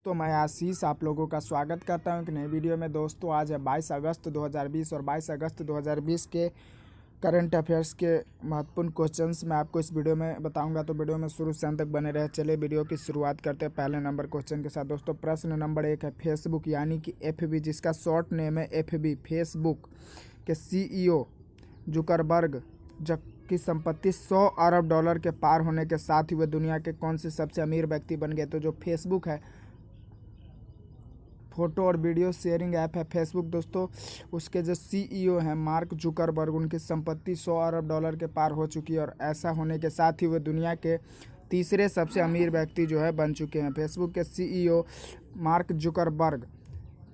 तो मैं आशीष आप लोगों का स्वागत करता हूं एक नई वीडियो में। दोस्तों आज है 22 अगस्त 2020 और 22 अगस्त 2020 के करंट अफेयर्स के महत्वपूर्ण क्वेश्चंस मैं आपको इस वीडियो में बताऊंगा, तो वीडियो में शुरू से अंत तक बने रहे। चलिए वीडियो की शुरुआत करते हैं पहले नंबर क्वेश्चन के साथ। दोस्तों प्रश्न नंबर 1 है, फेसबुक यानी कि FB जिसका शॉर्ट नेम है FB, फेसबुक के CEO जुकरबर्ग की संपत्ति $100 अरब के पार होने के साथ ही वे दुनिया के कौन से सबसे अमीर व्यक्ति बन गए। तो जो फेसबुक है, फोटो और वीडियो शेयरिंग ऐप है फेसबुक दोस्तों, उसके जो CEO हैं मार्क जुकरबर्ग, उनकी संपत्ति $100 अरब के पार हो चुकी है और ऐसा होने के साथ ही वे दुनिया के तीसरे सबसे अमीर व्यक्ति जो है बन चुके हैं। फेसबुक के CEO मार्क जुकरबर्ग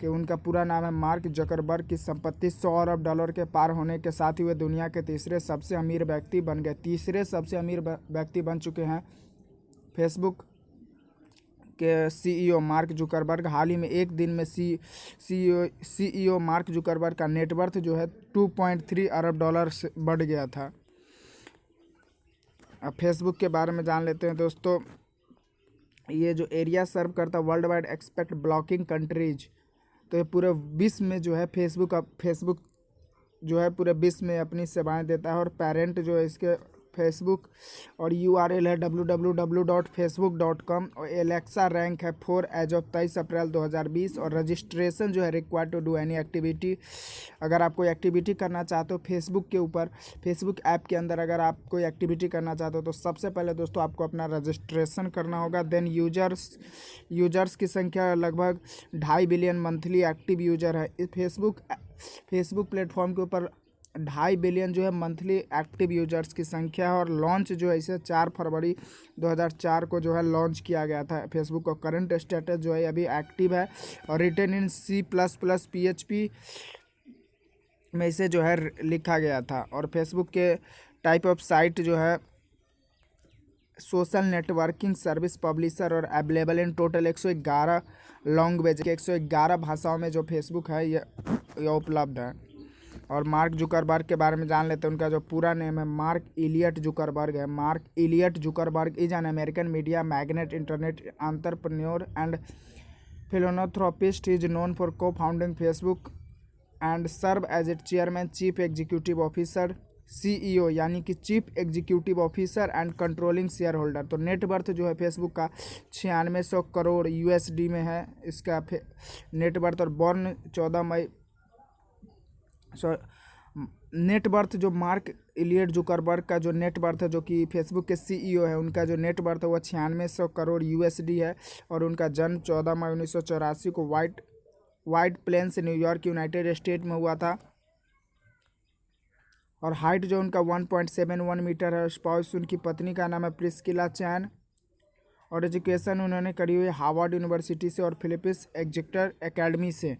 कि उनका पूरा नाम है मार्क जकरबर्ग की संपत्ति $100 अरब के पार होने के साथ ही वे दुनिया के तीसरे सबसे अमीर व्यक्ति बन गए। तीसरे सबसे अमीर व्यक्ति बन चुके हैं फेसबुक के CEO मार्क जुकरबर्ग। हाल ही में एक दिन में CEO मार्क जुकरबर्ग का नेटवर्थ जो है $2.3 अरब से बढ़ गया था। अब फेसबुक के बारे में जान लेते हैं दोस्तों। ये जो एरिया सर्व करता है world wide expect blocking countries, तो ये पूरे विश्व में जो है फेसबुक जो है पूरे विश्व में अपनी सेवाएं देता है। और पेरेंट जो है इसके फेसबुक और URL है www.facebook.com और एलेक्सा रैंक है 4 एज ऑफ 23 अप्रैल 2020। और रजिस्ट्रेशन जो है required to do any activity, अगर आप कोई एक्टिविटी करना चाहते हो फेसबुक के ऊपर, फेसबुक ऐप के अंदर अगर आप कोई एक्टिविटी करना चाहते हो तो सबसे पहले दोस्तों आपको अपना रजिस्ट्रेशन करना होगा। देन यूजर्स की संख्या लगभग 2.5 बिलियन मंथली एक्टिव यूजर है। इस फेसबुक प्लेटफॉर्म के ऊपर 2.5 बिलियन जो है मंथली एक्टिव यूजर्स की संख्या है। और लॉन्च जो है इसे 4 फरवरी 2004 को जो है लॉन्च किया गया था फेसबुक को। करंट स्टेटस जो है अभी एक्टिव है और रिटन इन C++ PHP में इसे जो है लिखा गया था। और फेसबुक के टाइप ऑफ साइट जो है सोशल नेटवर्किंग सर्विस पब्लिशर और अवेलेबल इन टोटल 111 लैंग्वेज के 111 भाषाओं में जो फेसबुक है यह उपलब्ध है। और मार्क जुकरबर्ग के बारे में जान लेते हैं। उनका जो पूरा नेम है मार्क इलियट जुकरबर्ग है। Mark Elliot Zuckerberg is an American media magnate, internet entrepreneur and philanthropist. Is known for cofounding Facebook and serve as it chairman, chief executive officer, CEO यानी कि chief executive officer and controlling share holder. तो net worth जो है Facebook का 9600 crore USD में है इसका net worth. और बॉर्न 14 मई नेटवर्थ जो मार्क इलियट जुकरबर्ग का जो नेटवर्थ है, जो कि फेसबुक के CEO है, उनका जो नेटवर्थ है वो 9600 करोड़ USD है। और उनका जन्म 14 मई 1984 को White Plains New York United State में हुआ था। और हाइट जो उनका 1.71 मीटर है। स्पाउस उनकी पत्नी का नाम है प्रिस्किला चैन। और एजुकेशन उन्होंने करी हुई हार्वर्ड यूनिवर्सिटी से और फिलिप्स एग्जीक्टर एकेडमी से।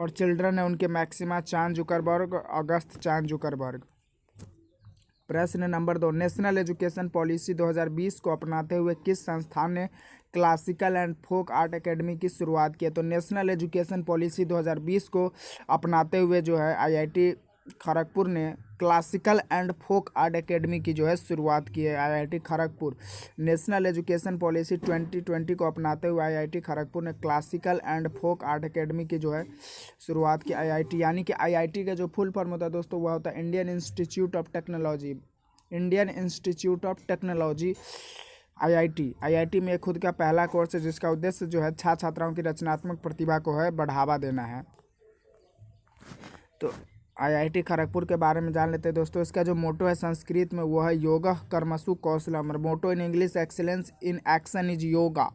और चिल्ड्रन है उनके मैक्सिमा चान जुकरबर्ग और अगस्त चान जुकरबर्ग। प्रश्न नंबर 2, नेशनल एजुकेशन पॉलिसी 2020 को अपनाते हुए किस संस्थान ने classical and folk art academy की शुरुआत की है। तो नेशनल एजुकेशन पॉलिसी 2020 को अपनाते हुए जो है IIT खड़गपुर ने classical and folk art academy की जो है शुरुआत की है। IIT Kharagpur national education policy 2020 को अपनाते हुए IIT खड़गपुर ने classical and folk art academy की जो है शुरुआत की। IIT यानी कि IIT का जो फुल फॉर्म होता है दोस्तों वह होता है Indian institute of technology. Indian institute of technology IIT में खुद का पहला कोर्स है जिसका उद्देश्य जो है छात्र छात्राओं की रचनात्मक प्रतिभा को है बढ़ावा देना है। तो IIT खड़गपुर के बारे में जान लेते हैं दोस्तों। इसका जो मोटो है संस्कृत में वो है योगा कर्मसु कौशलम। Motto in English excellence in action is yoga.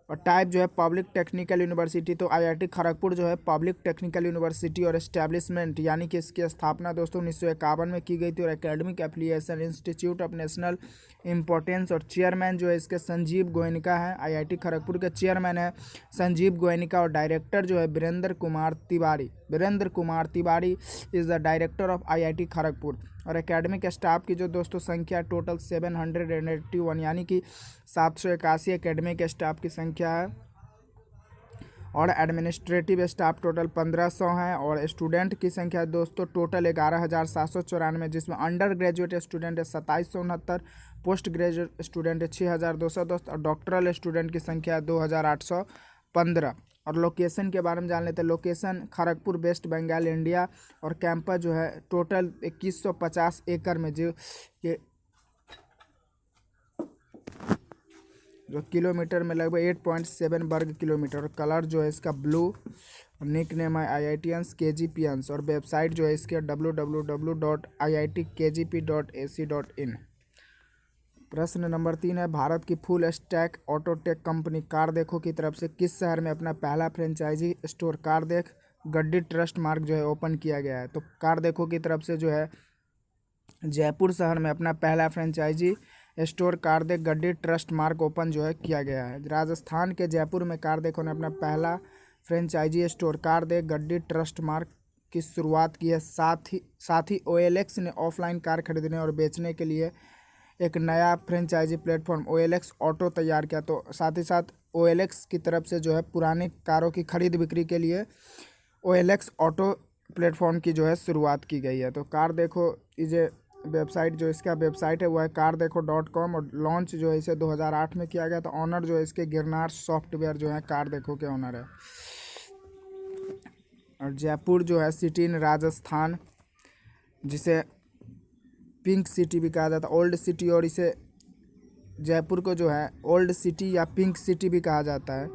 और टाइप जो है पब्लिक टेक्निकल यूनिवर्सिटी। तो IIT खड़गपुर जो है पब्लिक टेक्निकल यूनिवर्सिटी और एस्टेब्लिशमेंट यानी कि इसकी स्थापना दोस्तों 1951 में की गई थी। और academic affiliation institute of national importance. और चेयरमैन जो है इसके संजीव गोयनका है। IIT खड़गपुर के चेयरमैन है संजीव गोयनका और डायरेक्टर जो है Virendra Kumar Tiwari is the director of IIT Kharagpur. और एकेडमिक स्टाफ की जो दोस्तों संख्या टोटल 781 यानी कि 781 एकेडमिक स्टाफ की संख्या है। और एडमिनिस्ट्रेटिव स्टाफ टोटल 1500 हैं। और स्टूडेंट की संख्या दोस्तों टोटल 11,794, जिसमें अंडर ग्रेजुएट स्टूडेंट है 2769, पोस्ट ग्रेजुएट स्टूडेंट है 6,210 और डॉक्टरल स्टूडेंट की संख्या 2,800 15। और लोकेशन के बारे में जान लेते हैं। Location Kharagpur, West Bengal, India. और कैंपस जो है टोटल 2150 एकड़ में, जो किलोमीटर में लगभग 8.7 वर्ग किलोमीटर। और कलर जो है इसका ब्लू। निक नेम है IITians KGPians। और वेबसाइट जो है इसके www.iitkgp.ac.in। प्रश्न नंबर 3 है, भारत की full stack Autotech company car देखो की तरफ से किस शहर में अपना पहला फ्रेंचाइजी स्टोर कार देख गड्डी ट्रस्ट मार्क जो है ओपन किया गया है? तो कार देखो की तरफ से जो है जयपुर शहर में अपना पहला फ्रेंचाइजी स्टोर कार देख गड्डी ट्रस्ट मार्क ओपन जो है किया गया है। राजस्थान के जयपुर में कार देखो ने अपना पहला फ्रेंचाइजी स्टोर कार देख गड्डी ट्रस्ट मार्क की शुरुआत की है। साथ ही OLX ने ऑफलाइन कार खरीदने और बेचने के लिए एक नया फ्रेंचाइजी प्लेटफॉर्म OLX ऑटो तैयार किया। तो साथ ही साथ OLX की तरफ से जो है पुरानी कारों की खरीद बिक्री के लिए OLX ऑटो प्लेटफॉर्म की जो है शुरुआत की गई है। तो कार देखो ये वेबसाइट जो इसका वेबसाइट है वो है car-dekho.com। और लॉन्च जो है इसे 2008 में किया गया। तो ऑनर जो है इसके गिरनार सॉफ्टवेयर जो है कार देखो के ऑनर है। और जयपुर जो है सिटी इन राजस्थान, जिसे पिंक सिटी भी कहा जाता है, ओल्ड सिटी। और इसे जयपुर को जो है ओल्ड सिटी या पिंक सिटी भी कहा जाता है।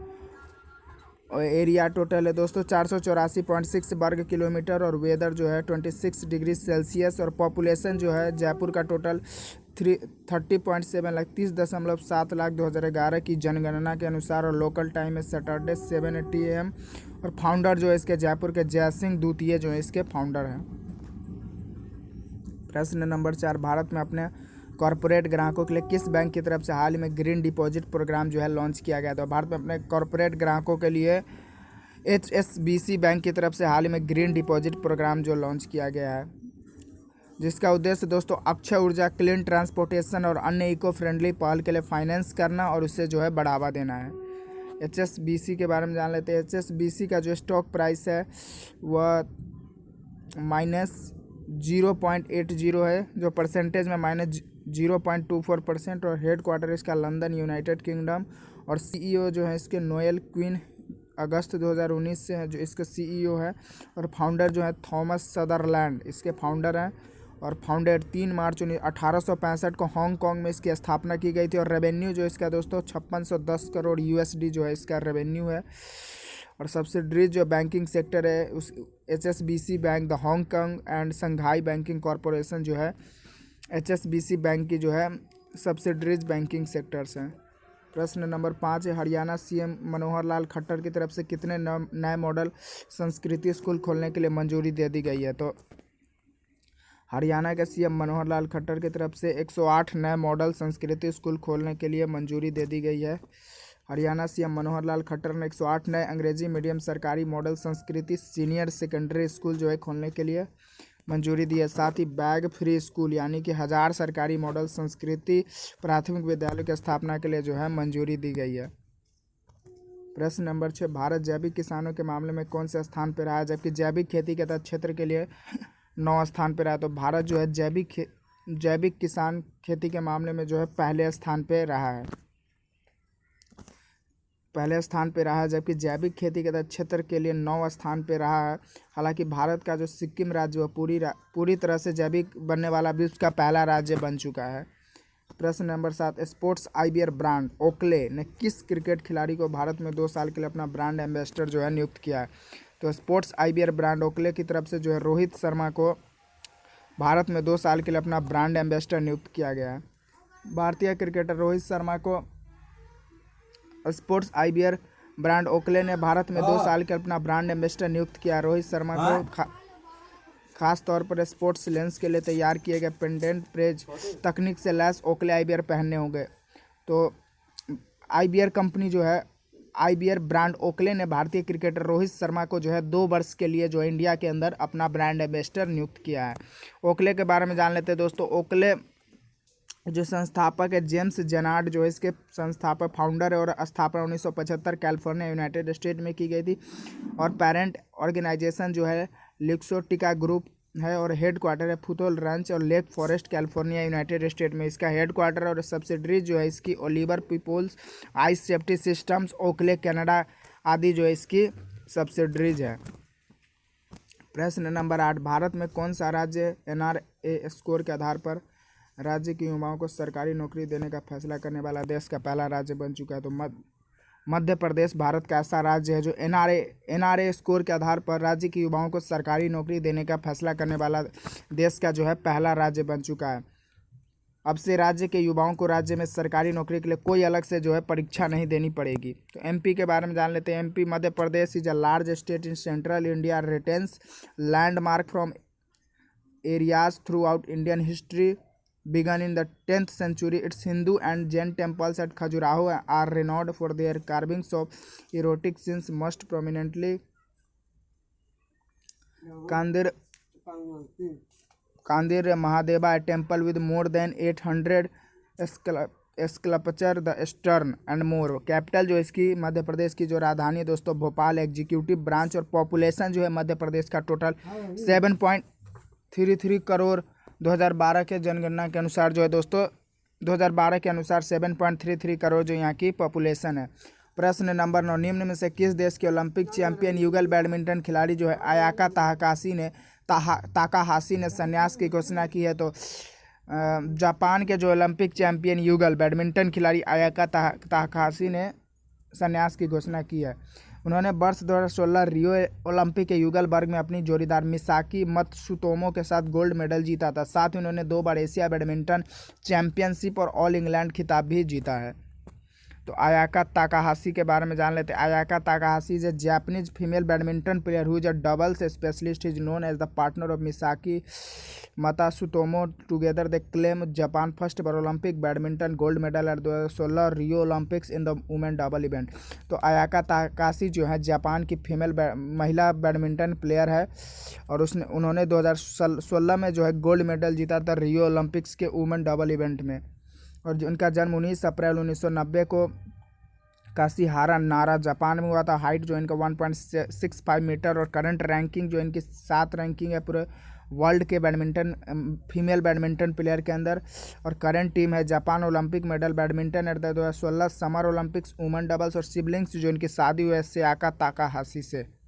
और एरिया टोटल है दोस्तों 484.6 वर्ग किलोमीटर। और वेदर जो है 26 डिग्री सेल्सियस। और पॉपुलेशन जो है जयपुर का टोटल 30.7 लाख 30.7 लाख 2011 की जनगणना के अनुसार। और लोकल टाइम है सैटरडे 7:80 AM। और फाउंडर जो है इसके जयपुर के जयसिंह दूतिये जो है इसके फाउंडर हैं। प्रश्न नंबर 4, भारत में अपने कॉरपोरेट ग्राहकों के लिए किस बैंक की तरफ से हाल ही में ग्रीन डिपॉजिट प्रोग्राम जो है लॉन्च किया गया? तो भारत में अपने कॉरपोरेट ग्राहकों के लिए HSBC बैंक की तरफ से हाल ही में ग्रीन डिपॉजिट प्रोग्राम जो लॉन्च किया गया है, जिसका उद्देश्य दोस्तों अक्षय ऊर्जा, क्लीन ट्रांसपोर्टेशन और अन्य इको फ्रेंडली पहल के लिए फाइनेंस करना और उसे जो है बढ़ावा देना है। HSBC के बारे में जान लेते हैं। HSBC का जो स्टॉक प्राइस है वह -0.80 है, जो परसेंटेज में -0.24%। और हेड क्वार्टर इसका लंदन, यूनाइटेड किंगडम। और CEO जो है इसके नोएल क्वीन अगस्त 2019 से है जो इसके CEO है। और फाउंडर जो है थॉमस सदरलैंड इसके फाउंडर हैं। और फाउंडेड 3 मार्च 1865 को हांगकांग में इसकी स्थापना की गई थी। और रेवेन्यू जो इसका दोस्तों 5610 करोड़ USD जो है इसका रेवेन्यू है। और सब्सिडरीज जो बैंकिंग सेक्टर है उस HSBC bank, the Hong Kong and Shanghai banking corporation जो है HSBC बैंक की जो है सब्सिडरीज बैंकिंग सेक्टर्स हैं। प्रश्न नंबर 5 है, हरियाणा CM मनोहर लाल खट्टर की तरफ से कितने नए मॉडल संस्कृति स्कूल खोलने के लिए मंजूरी दे दी गई है? तो हरियाणा के CM मनोहर लाल खट्टर की तरफ से 108 नए मॉडल संस्कृति स्कूल खोलने के लिए मंजूरी दे दी गई है। हरियाणा CM मनोहर लाल खट्टर ने 108 नए अंग्रेजी मीडियम सरकारी मॉडल संस्कृति सीनियर सेकेंडरी स्कूल जो है खोलने के लिए मंजूरी दी है। साथ ही बैग फ्री स्कूल यानी कि 1000 सरकारी मॉडल संस्कृति प्राथमिक विद्यालय की स्थापना के लिए जो है मंजूरी दी गई है। प्रश्न नंबर 6, भारत जैविक किसानों के मामले में कौन से स्थान पर रहा है, जबकि जैविक खेती के तहत क्षेत्र के लिए 9 स्थान पर रहा है? तो भारत जो है जैविक किसान खेती के मामले में जो है पहले स्थान पर रहा है, जबकि जैविक खेती के तहत क्षेत्र के लिए 9 स्थान पर रहा है। हालांकि भारत का जो सिक्किम राज्य वह पूरी तरह से जैविक बनने वाला विश्व का पहला राज्य बन चुका है। प्रश्न नंबर 7, स्पोर्ट्स आईबियर ब्रांड ओकले ने किस क्रिकेट खिलाड़ी को भारत में 2 साल के लिए अपना ब्रांड एम्बेसडर जो है नियुक्त किया है? तो स्पोर्ट्स आईबियर ब्रांड ओकले की तरफ से जो है रोहित शर्मा को भारत में 2 साल के लिए अपना ब्रांड एम्बेसडर नियुक्त किया गया है। भारतीय क्रिकेटर रोहित शर्मा को स्पोर्ट्स आईबियर ब्रांड ओकले ने भारत में 2 साल के अपना ब्रांड एम्बेसडर नियुक्त किया। रोहित शर्मा को खास तौर पर स्पोर्ट्स लेंस के लिए तैयार किए गए पेंडेंट प्रेज तकनीक से लैस ओकले आईबियर पहनने होंगे। तो आईबियर कंपनी जो है आईबियर ब्रांड ओकले ने भारतीय क्रिकेटर रोहित शर्मा को जो है 2 वर्ष के लिए जो इंडिया के अंदर अपना ब्रांड एम्बेसडर नियुक्त किया है। ओकले के बारे में जान लेते हैं दोस्तों। ओकले जो संस्थापक है जेम्स जेनार्ड जो है इसके संस्थापक फाउंडर है। और स्थापना 1975 कैलिफोर्निया यूनाइटेड स्टेट में की गई थी। और पेरेंट ऑर्गेनाइजेशन जो है लिक्सोटिका ग्रुप है। और हेड क्वार्टर है फुटोल रंच और Lake Forest California United State में इसका हेड क्वार्टर। और सब्सिडरी जो है इसकी Oliver Peoples ice safety systems Oakley Canada आदि जो है इसकी सब्सिडरीज है। प्रश्न नंबर 8, भारत में कौन सा राज्य NRA स्कोर के आधार पर राज्य के युवाओं को सरकारी नौकरी देने का फैसला करने वाला देश का पहला राज्य बन चुका है? तो मध्य प्रदेश भारत का ऐसा राज्य है जो NRA स्कोर के आधार पर राज्य के युवाओं को सरकारी नौकरी देने का फैसला करने वाला देश का जो है पहला राज्य बन चुका है। अब से राज्य के युवाओं को राज्य में सरकारी नौकरी के लिए कोई अलग से जो है परीक्षा नहीं देनी पड़ेगी। तो MP के बारे में जान लेते हैं। MP Madhya Pradesh is a large state in central India, retains landmark from areas through out Indian history begun in the 10th century. Its Hindu and Jain temples at Khajuraho are renowned for their carvings of erotic scenes, most prominently Kandir Mahadeva, a temple with more than 800 sculpture, the eastern and more. Capital जो इसकी मध्य प्रदेश की जो राजधानी है दोस्तों Bhopal, executive branch और population जो है मध्य प्रदेश का टोटल 7.33 करोड़ 2012 के जनगणना के अनुसार जो है दोस्तों 2012 के अनुसार 7.33 करोड़ जो यहाँ की पॉपुलेशन है। प्रश्न नंबर 9, निम्न में से किस देश के ओलंपिक चैंपियन युगल बैडमिंटन खिलाड़ी जो है अयाका ताकाहाशी ने संन्यास की घोषणा की है? तो जापान के जो ओलंपिक चैंपियन युगल बैडमिंटन खिलाड़ी अयाका ताकाहाशी ने संन्यास की घोषणा की है। उन्होंने वर्ष 2016 रियो ओलंपिक के युगल वर्ग में अपनी जोड़ीदार मिसाकी मत्सुतोमो के साथ गोल्ड मेडल जीता था। साथ ही उन्होंने 2 बार एशिया बैडमिंटन चैंपियनशिप और ऑल इंग्लैंड खिताब भी जीता है। तो अयाका ताकाहाशी के बारे में जान लेते हैं। Ayaka Takahashi is a Japanese female badminton player who is a doubles specialist, is known as the partner of Misaki Matsutomo. Together they claim Japan first बार Olympic badminton gold medal at 2016 Rio Olympics in the women double event. तो Ayaka Takahashi जो है Japan की female महिला badminton player है और उन्होंने 2016 में जो है गोल्ड मेडल जीता था रियो ओलंपिक्स के वुमेन डबल इवेंट में। और उनका जन्म 19 अप्रैल 1990 को काशीहारा नारा जापान में हुआ था। हाइट जो इनका 1.65 मीटर और करंट रैंकिंग जो इनकी 7 रैंकिंग है पूरे वर्ल्ड के बैडमिंटन फीमेल बैडमिंटन प्लेयर के अंदर। और करंट टीम है Japan Olympic medal badminton at 2016 summer Olympics women doubles. और सिबलिंग्स जो इनकी शादी हुई है अयाका ताकाहाशी से।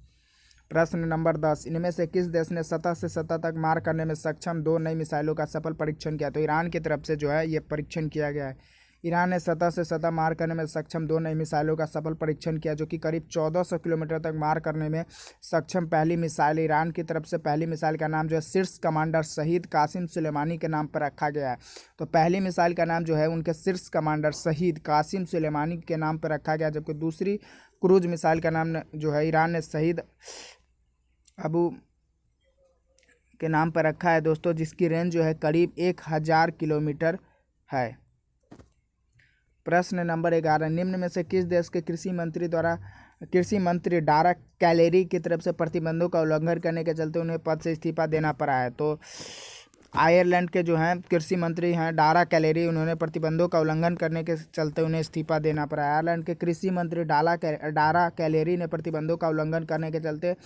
प्रश्न नंबर 10, इनमें से किस देश ने सतह से सतह तक मार करने में सक्षम 2 नई मिसाइलों का सफल परीक्षण किया? तो ईरान की तरफ से जो है ये परीक्षण किया गया है। ईरान ने सतह से सतह मार करने में सक्षम 2 नई मिसाइलों का सफल परीक्षण किया जो कि करीब 1400 किलोमीटर तक मार करने में सक्षम पहली मिसाइल। ईरान की तरफ से पहली मिसाइल का नाम जो है शीर्ष कमांडर शहीद कासिम सुलेमानी के नाम पर रखा गया है। तो पहली मिसाइल का नाम जो है उनके शीर्ष कमांडर शहीद कासिम सुलेमानी के नाम पर रखा गया, जबकि दूसरी क्रूज मिसाइल का नाम जो है ईरान ने शहीद अबू के नाम पर रखा है दोस्तों, जिसकी रेंज जो है करीब 1000 किलोमीटर है। प्रश्न नंबर 11, निम्न में से किस देश के कृषि मंत्री डारा कैलेरी की तरफ से प्रतिबंधों का उल्लंघन करने के चलते उन्हें पद से इस्तीफा देना पड़ा है? तो आयरलैंड के जो हैं कृषि मंत्री हैं डारा कैलेरी, उन्होंने प्रतिबंधों का उल्लंघन करने के चलते उन्हें इस्तीफा देना पड़ा। आयरलैंड के कृषि मंत्री डारा कैलेरी ने प्रतिबंधों का उल्लंघन करने के चलते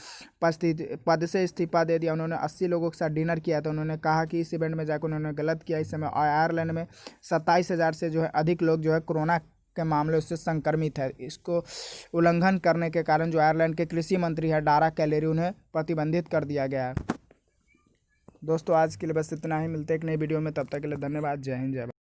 पद से इस्तीफा दे दिया। उन्होंने 80 लोगों के साथ डिनर किया था। उन्होंने कहा कि इस इवेंट में जाकर उन्होंने गलत किया। इस समय आयरलैंड में 27,000 से जो है अधिक लोग जो है कोरोना के मामलों से संक्रमित है। इसको उल्लंघन करने के कारण जो आयरलैंड के कृषि मंत्री है डारा कैलेरी, उन्हें प्रतिबंधित कर दिया गया है। दोस्तों आज के लिए बस इतना ही, मिलते हैं एक नई वीडियो में, तब तक के लिए धन्यवाद। जय हिंद जय भारत।